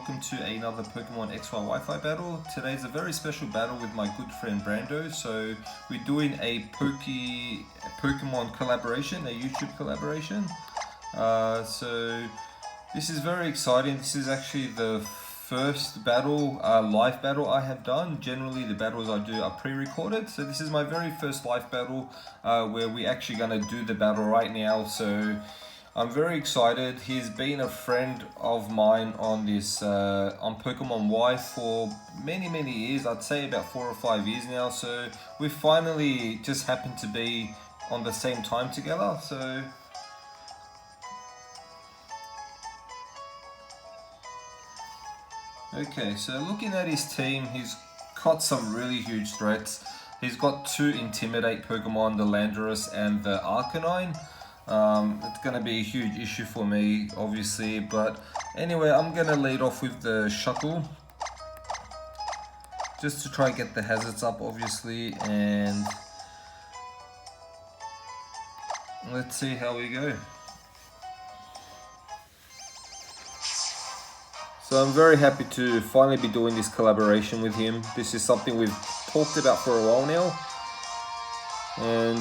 welcome to another Pokemon XY Wi-Fi battle. Today's a very special battle with my good friend Brando. So we're doing a Pokemon collaboration, a YouTube collaboration. So this is very exciting. This is actually the first battle, live battle I have done. Generally the battles I do are pre-recorded. So this is my very first live battle where we're actually going to do the battle right now. So I'm very excited. He's been a friend of mine on this on Pokemon Y for many years. I'd say about 4 or 5 years now. So we finally just happened to be on the same time together. So okay, so looking at his team, he's got some really huge threats. He's got 2 Intimidate Pokemon, the Landorus and the Arcanine. It's going to be a huge issue for me, obviously, but anyway, I'm going to lead off with the Shuckle just to try and get the hazards up, obviously, and let's see how we go. So I'm very happy to finally be doing this collaboration with him. This is something we've talked about for a while now, and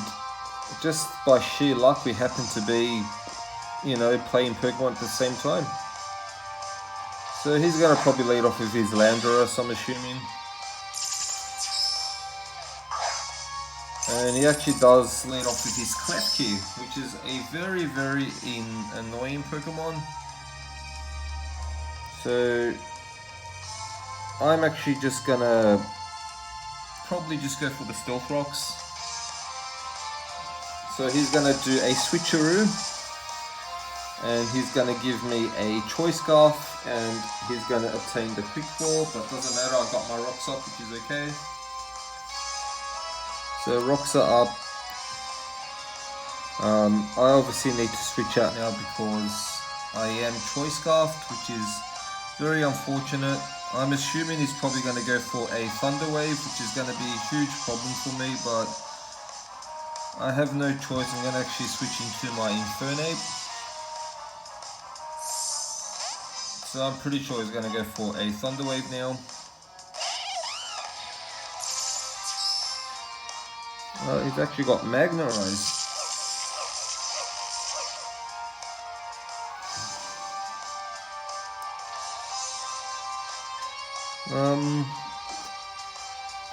just by sheer luck we happen to be, you know, playing Pokemon at the same time. So he's going to probably lead off with his Landorus, I'm assuming. And he actually does lead off with his Klefki, which is a very annoying Pokemon. So I'm actually just going to probably just go for the Stealth Rocks. So he's going to do a switcheroo, and he's going to give me a Choice Scarf, and he's going to obtain the Quick Ball, but doesn't matter, I got my rocks up, which is okay. So rocks are up. I obviously need to switch out now because I am Choice Scarfed, which is very unfortunate. I'm assuming he's probably going to go for a Thunder Wave, which is going to be a huge problem for me, but I have no choice. I'm going to actually switch into my Infernape. So I'm pretty sure he's going to go for a Thunder Wave now. He's actually got Magnerize.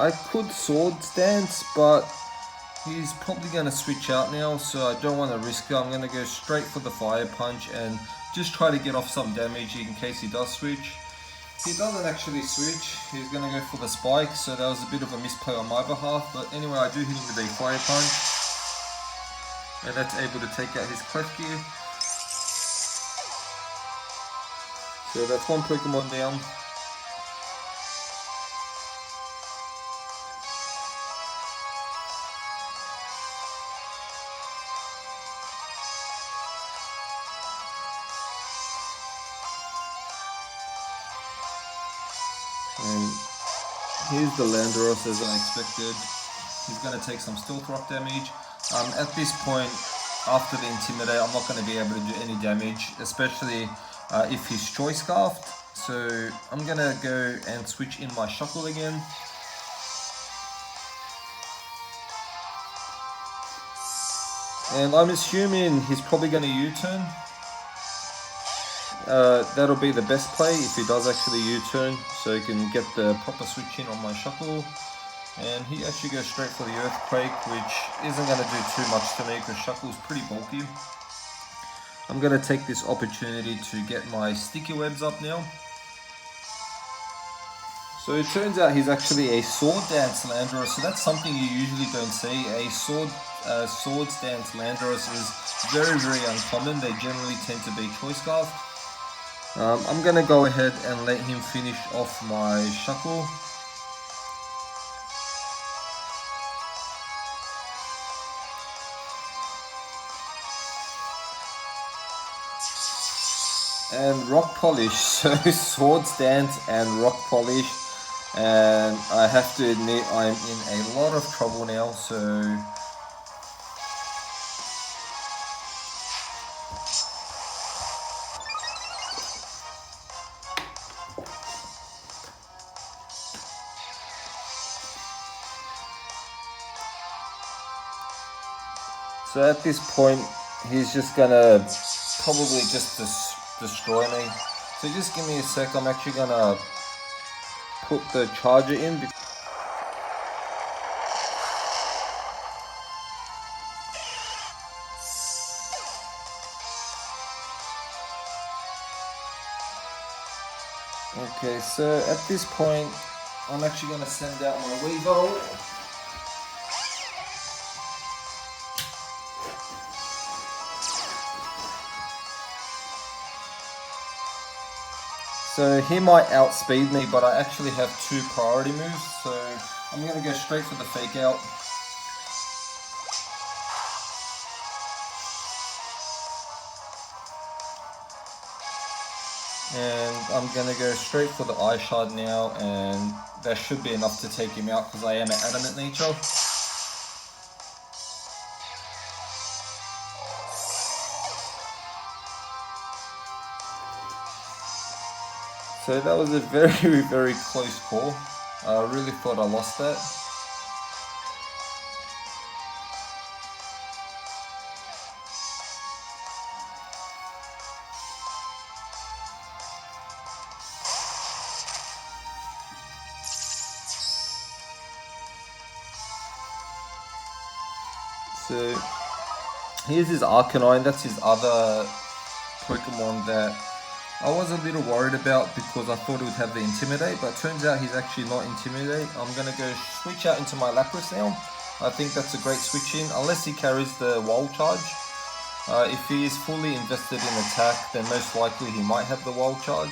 I could Swords Dance, but he's probably going to switch out now, so I don't want to risk it. I'm going to go straight for the Fire Punch and just try to get off some damage in case he does switch. He doesn't actually switch. He's going to go for the Spike, so that was a bit of a misplay on my behalf. But anyway, I do hit him with a Fire Punch, and that's able to take out his Klefki. So that's one Pokemon down. And here's the Landorus as I expected. He's going to take some Stealth Rock damage. At this point, after the Intimidate, I'm not going to be able to do any damage, especially if he's Choice Scarfed. So I'm going to go and switch in my Shuckle again. And I'm assuming he's probably going to U-turn. That'll be the best play if he does actually U-turn, so he can get the proper switch in on my Shuckle. And he actually goes straight for the Earthquake, which isn't going to do too much to me because Shuckle's pretty bulky. I'm going to take this opportunity to get my Sticky Webs up now. So it turns out he's actually a Sword Dance Landorus, so that's something you usually don't see. A Sword Dance Landorus is very uncommon. They generally tend to be Choice Scarf. I'm going to go ahead and let him finish off my Shuckle. And Rock Polish, so Swords Dance and Rock Polish. And I have to admit I'm in a lot of trouble now, so So at this point, he's just gonna probably just destroy me. So just give me a sec, I'm actually gonna put the charger in. Okay, so at this point, I'm actually gonna send out my Weevil. So he might outspeed me, but I actually have 2 priority moves, so I'm going to go straight for the fake out. And I'm going to go straight for the Eye Shard now, and that should be enough to take him out because I am an adamant nature. So that was a very, very close call. I really thought I lost that. So here's his Arcanine, that's his other Pokemon that I was a little worried about because I thought it would have the Intimidate, but it turns out he's actually not Intimidate. I'm going to go switch out into my Lapras now. I think that's a great switch in, unless he carries the Wild Charge. If he is fully invested in attack, then most likely he might have the Wild Charge.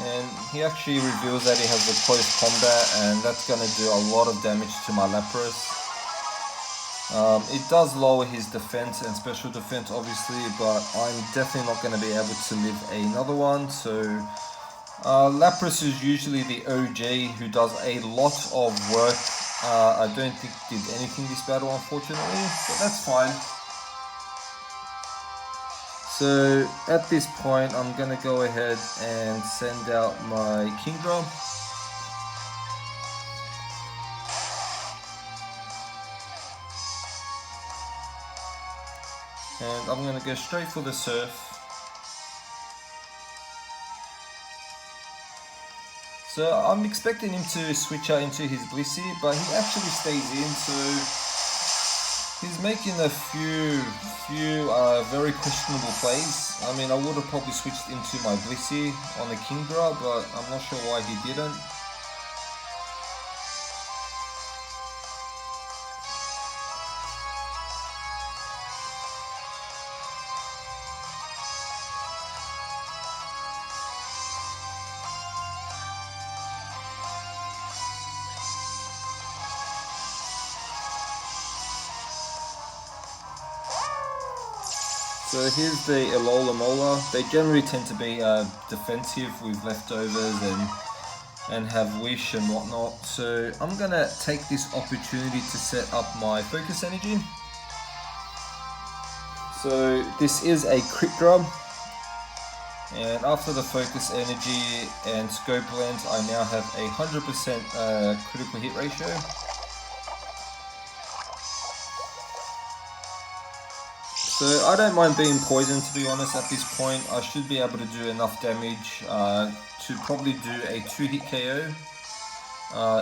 And he actually reveals that he has the close combat, and that's going to do a lot of damage to my Lapras. It does lower his defense and special defense obviously, but I'm definitely not going to be able to live another one. So Lapras is usually the OG who does a lot of work. I don't think he did anything this battle unfortunately, but that's fine. So at this point I'm going to go ahead and send out my Kingdra. And I'm going to go straight for the Surf. So I'm expecting him to switch out into his Blissey, but he actually stays in, so he's making a few very questionable plays. I mean, I would have probably switched into my Blissey on the Kingdra, but I'm not sure why he didn't. So here's the Alola Mola. They generally tend to be defensive with leftovers and have wish and whatnot. So I'm gonna take this opportunity to set up my focus energy. So this is a crit drum, and after the focus energy and scope lens, I now have a 100% critical hit ratio. So I don't mind being poisoned, to be honest. At this point I should be able to do enough damage to probably do a 2-hit KO.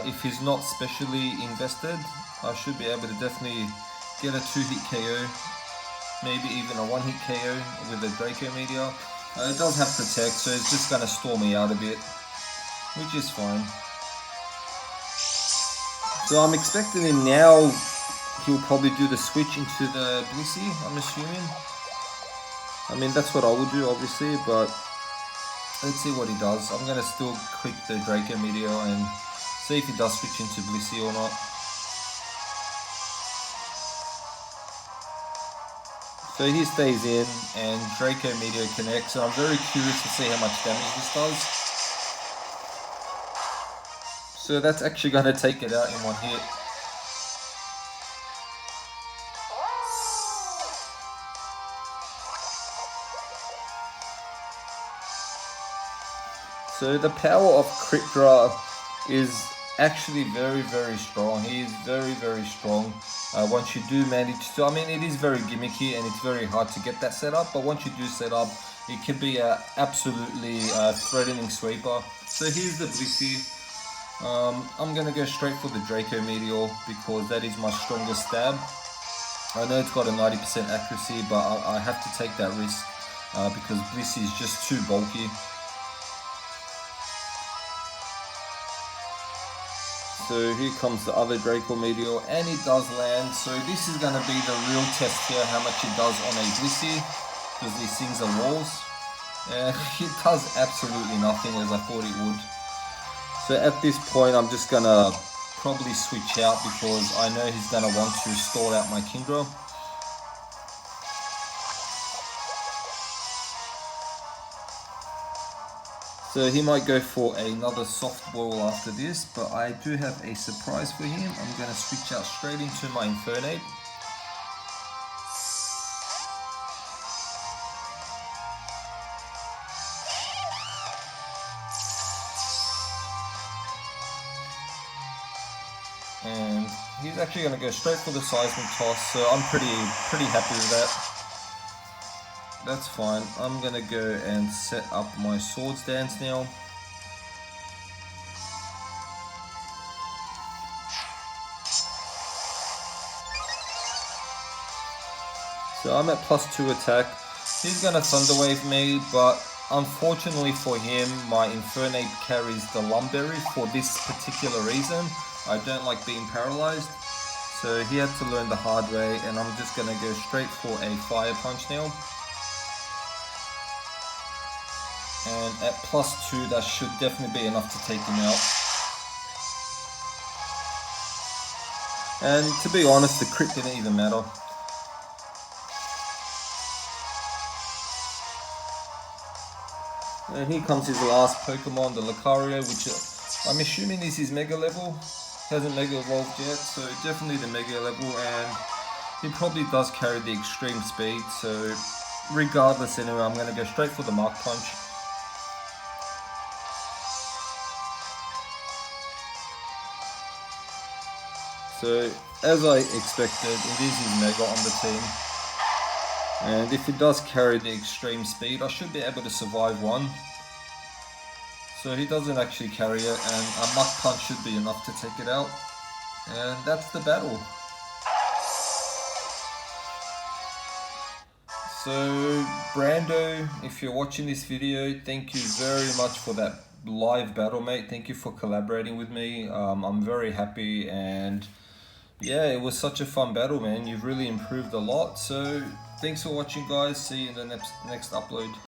If he's not specially invested, I should be able to definitely get a 2-hit KO, maybe even a 1-hit KO with a Draco Meteor. It does have Protect, so it's just going to stall me out a bit, which is fine. So I'm expecting him now. He'll probably do the switch into the Blissey, I'm assuming. I mean, that's what I would do, obviously, but let's see what he does. I'm going to still click the Draco Meteor and see if he does switch into Blissey or not. So he stays in, and Draco Meteor connects, and I'm very curious to see how much damage this does. So that's actually going to take it out in one hit. So the power of Crit Draw is actually very strong. He is very strong. Once you do manage to, I mean, it is very gimmicky and it's very hard to get that set up, but once you do set up, it can be a absolutely threatening sweeper. So here's the Blissey. I'm gonna go straight for the Draco Meteor because that is my strongest stab. I know it's got a 90% accuracy, but I have to take that risk because Blissey is just too bulky. So here comes the other Draco Meteor, and it does land. So this is going to be the real test here, how much it does on a Blissey, because these things are walls. And it does absolutely nothing as I thought it would. So at this point, I'm just going to probably switch out because I know he's going to want to stall out my Kingdra. So he might go for another soft boil after this, but I do have a surprise for him. I'm going to switch out straight into my Infernape. And he's actually going to go straight for the Seismic Toss, so I'm pretty happy with that. That's fine. I'm gonna go and set up my Swords Dance now. So I'm at +2 attack. He's gonna Thunder Wave me, but unfortunately for him, my Infernape carries the Lumberry for this particular reason. I don't like being paralyzed. So he had to learn the hard way, and I'm just gonna go straight for a Fire Punch now. And at +2, that should definitely be enough to take him out. And to be honest, the crit didn't even matter. And here comes his last Pokemon, the Lucario, which I'm assuming is his Mega level. Hasn't Mega evolved yet, so definitely the Mega level, and he probably does carry the extreme speed, so regardless anyway, I'm going to go straight for the Mark Punch. So, as I expected, it is his Mega on the team. And if it does carry the extreme speed, I should be able to survive one. So he doesn't actually carry it, and a Muck Punch should be enough to take it out. And that's the battle. So, Brando, if you're watching this video, thank you very much for that live battle, mate. Thank you for collaborating with me. I'm very happy, and yeah, it was such a fun battle, man. You've really improved a lot. So thanks for watching, guys. See you in the next upload.